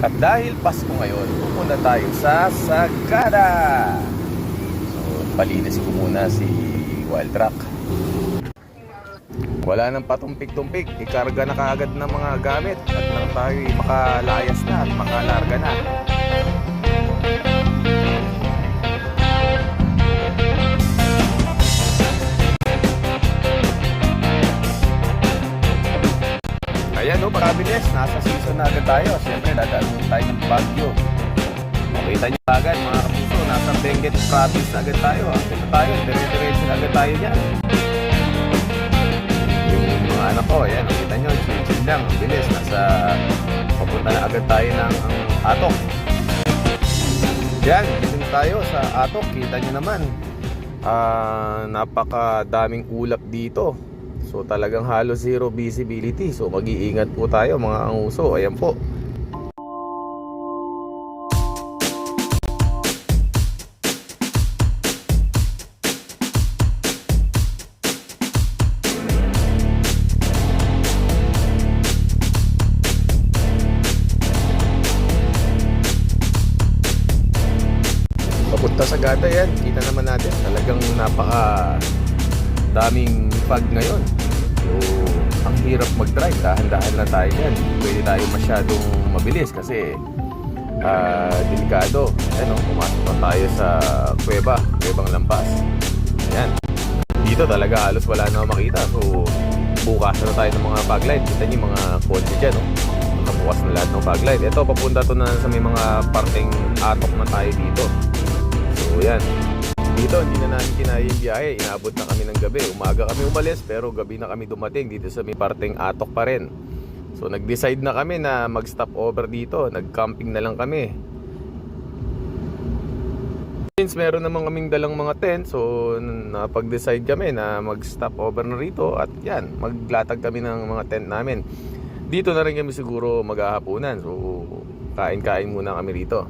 At dahil Pasko ngayon, pupunta tayo sa Sagada. So, palinis ko muna si Wild Truck. Wala nang patumpik-tumpik, ikarga na kaagad ng mga gamit at nang tayo makalayas na at makalarga na. Ayan o, pakabilis, nasa season na agad tayo. Siyempre, dadaan tayo ng Baguio. Makita nyo agad mga kapuso, nasa Benguet province na agad tayo. Ito tayo, dire-diretso na agad tayo dyan. Yung mga anak ko, ayan, makita nyo, chill lang, ang bilis. Papunta na agad tayo ng Atok. Yan, dito tayo sa Atok, kita nyo naman. Napakadaming ulap dito. So talagang halos zero visibility. So mag-iingat po tayo mga anguso. Ayan po. Papunta sa Sagada yan. Kita naman natin. Talagang napaka daming fog ngayon. So, ang hirap mag-drive. Dahan-dahan lang tayo yan. Pwede tayo masyadong mabilis kasi delikado. Ayan o, pumasok pa tayo sa Kuwebang Lampas. Ayan. Dito talaga halos wala na makita. So, bukas na tayo ng mga fog light. Kita niyo yung mga kotse dyan. Nakabukas na lahat ng fog light. Ito, papunta to na sa may mga parteng Atok na tayo dito. So, ayan. Dito, hindi na namin kinaya yung biyahe. Inaabot na kami ng gabi. Umaga kami umalis, pero gabi na kami dumating dito sa may parteng Atok pa rin. So, nag-decide na kami na mag-stop over dito. Nag-camping na lang kami. Since meron naman kaming dalang mga tent, so napag-decide kami na mag-stop over na rito. At yan, maglatag kami ng mga tent namin. Dito na rin kami siguro maghahapunan. So, kain-kain muna kami rito.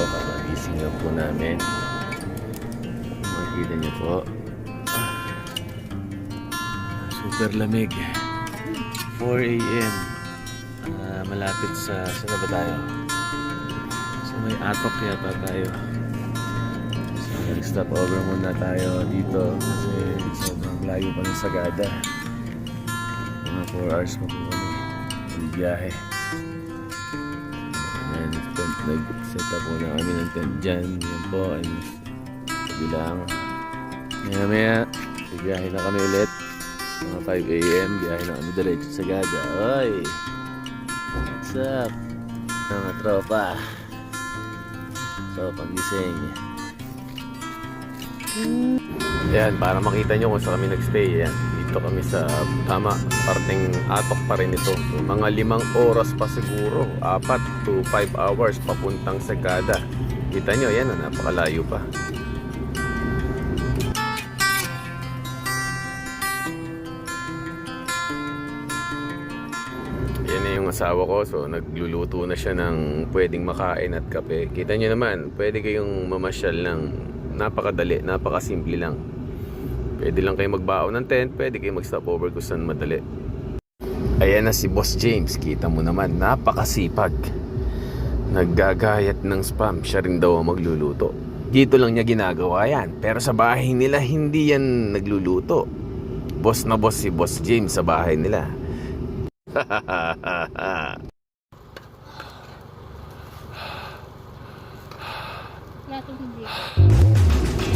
Kakagising lang po namin. Makikita niyo po, super lamig. 4 AM. Malapit sa saan ba tayo? So may Atok yata tayo. So nag-stop over muna tayo dito kasi sobrang layo pa ng Sagada. Mga 4 hours pa po kami ng biyahe. Nag-set up muna kami ng tent dyan. Yan po, bilang maya biyahe na kami ulit. Mga 5 AM biyahe na kami diretso sa Sagada. Oy, what's up mga tropa? So pagising yan, para makita nyo kung saan kami nagstay. Yan, dito kami sa tama, parteng Atok pa rin ito. So, mga 5 oras pa siguro, 4 to 5 hours papuntang Sagada. Kita nyo, yan, napakalayo pa. Yan na yung asawa ko. So nagluluto na siya ng pwedeng makain at kape. Kita nyo naman, pwede kayong mamasyal ng napakadali, napakasimple lang. Pwede lang kayo magbaon ng tent, pwede kayo mag-stop over kung saan madali. Ayan na si Boss James, kita mo naman, napakasipag. Naggagayat ng spam, siya rin daw magluluto. Dito lang niya ginagawa yan, pero sa bahay nila hindi yan nagluluto. Boss na boss si Boss James sa bahay nila.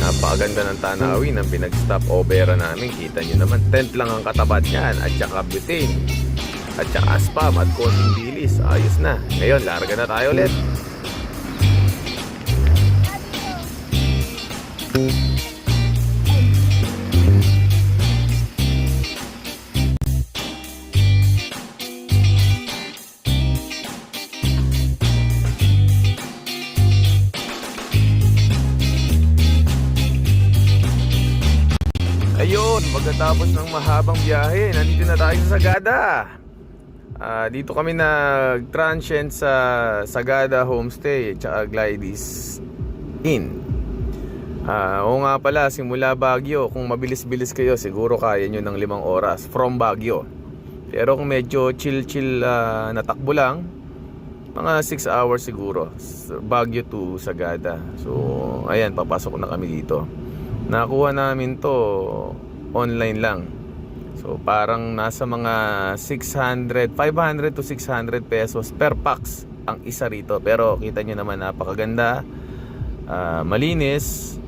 Napakaganda ng tanawin ng pinag-stop over namin. Kita nyo naman, tent lang ang katapat niyan. At saka butane. At saka spam at konting bilis. Ayos na. Ngayon, larga na tayo ulit. Ayun, pagkatapos ng mahabang biyahe, nandito na tayo sa Sagada. Dito kami nag-transient sa Sagada Homestay at Glidis Inn. Oo nga pala, simula Baguio, kung mabilis-bilis kayo, siguro kaya nyo ng 5 oras from Baguio. Pero kung medyo chill-chill na takbo lang, mga 6 hours siguro, Baguio to Sagada. So, ayan, papasok na kami dito. Nakuha namin to online lang. So, parang nasa mga 500 to 600 pesos per pax ang isa rito. Pero kita nyo naman, napakaganda, malinis,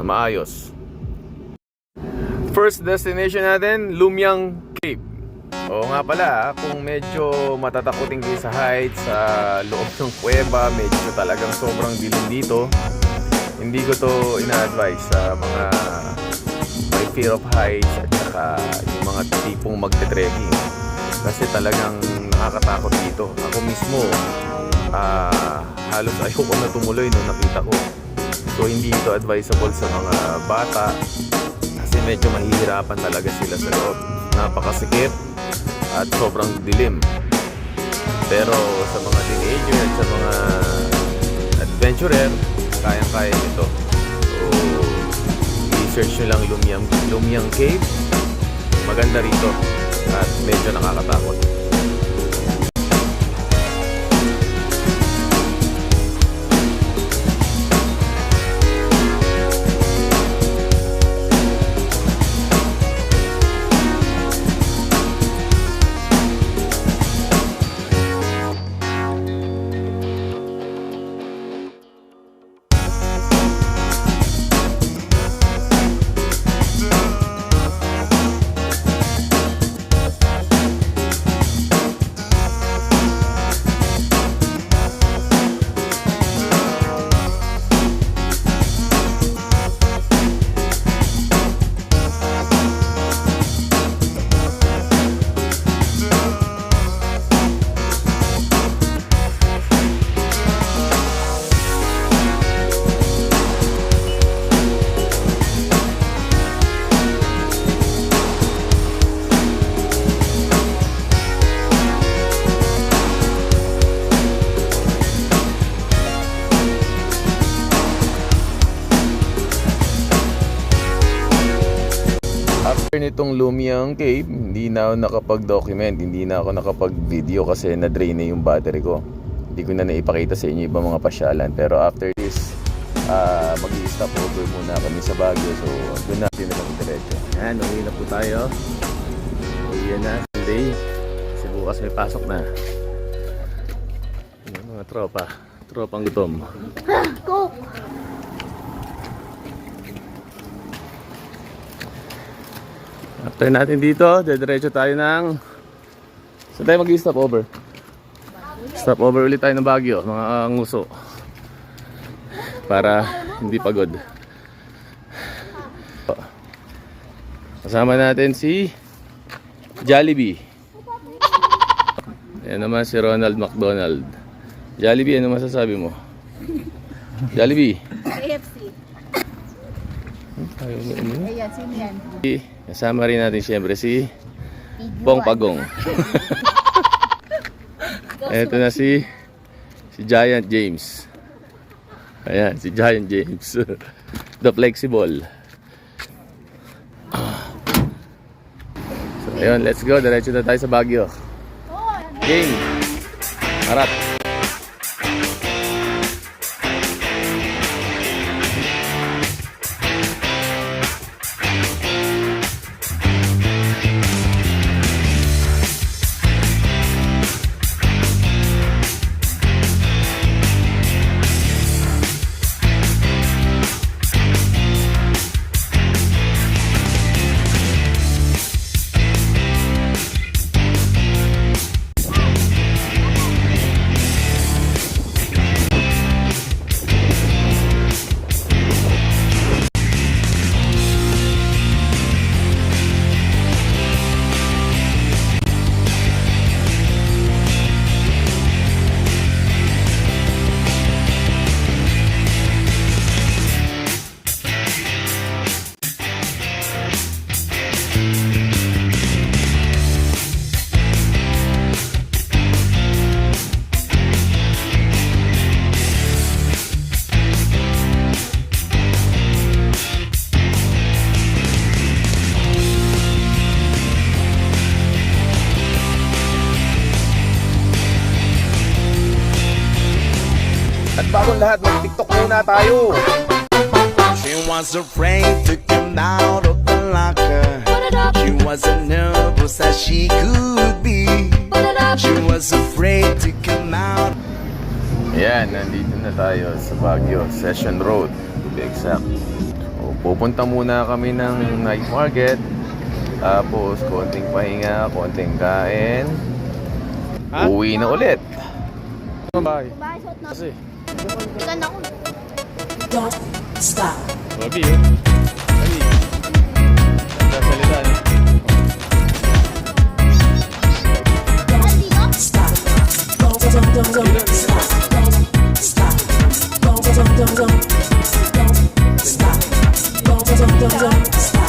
maayos. First destination natin, Lumiang Cave. Oo nga pala, kung medyo matatakutin kayo sa heights, sa loob ng kuweba, medyo talagang sobrang dilim dito, hindi ko to ina-advise sa mga may fear of heights at saka yung mga tipong magte-trekking, kasi talagang nakakatakot dito. Ako mismo, halos ayoko na tumuloy nung nakita ko. So hindi ito advisable sa mga bata kasi medyo mahihirapan talaga sila sa loob. Napakasikip at sobrang dilim. Pero sa mga teenager at sa mga adventurer, kayang-kaya nito. So i-search nyo lang Lumiang Cave. Maganda rito at medyo nakakatakot. After nitong Lumiang Cave, hindi na ako nakapag-document, hindi na ako nakapag-video kasi na-drain na yung battery ko. Hindi ko na naipakita sa inyo ibang mga pasyalan. Pero after this, mag-i-stop over muna kami sa Baguio. So, doon natin na lang diretso. Yan, uwi na po tayo. Uwi na, Sunday. Kasi bukas may pasok na. Yan, mga tropang gutom. Go! After natin dito, diretso tayo ng... Saan tayo mag-i-stop over? Stop over ulit tayo ng Baguio, mga nguso. Para hindi pagod. Kasama natin si Jollibee. Ayan naman si Ronald McDonald. Jollibee, ano masasabi mo? Jollibee. KFC. Ayan, sino yan? Kasama rin natin siyempre si Pong Pagong. Ito na si Giant James. Ayan, si Giant James. The Flexible. So, ayun, let's go. Diretso na tayo sa Baguio. Game. Harap. akong lahat, mag-tiktok muna tayo. She was afraid to come out of the locker. She was as nervous as she could be. She was afraid to come out. Ayan, nandito na tayo sa Baguio, Session Road, to be exact. O, pupunta muna kami ng night market. Tapos, konting pahinga, konting kain. Uwi na ulit. Bye. Bye, suot na. Kasi, Ganda ko. Don't stop. babi yun. Babi. Nagsasalita na. Hindi no? Stop. Don't stop. Don't stop. Don't stop. Don't stop. Don't stop. Don't stop.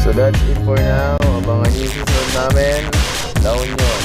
So that's it for now. Abangan niyo yung susunod namin. Down nyo.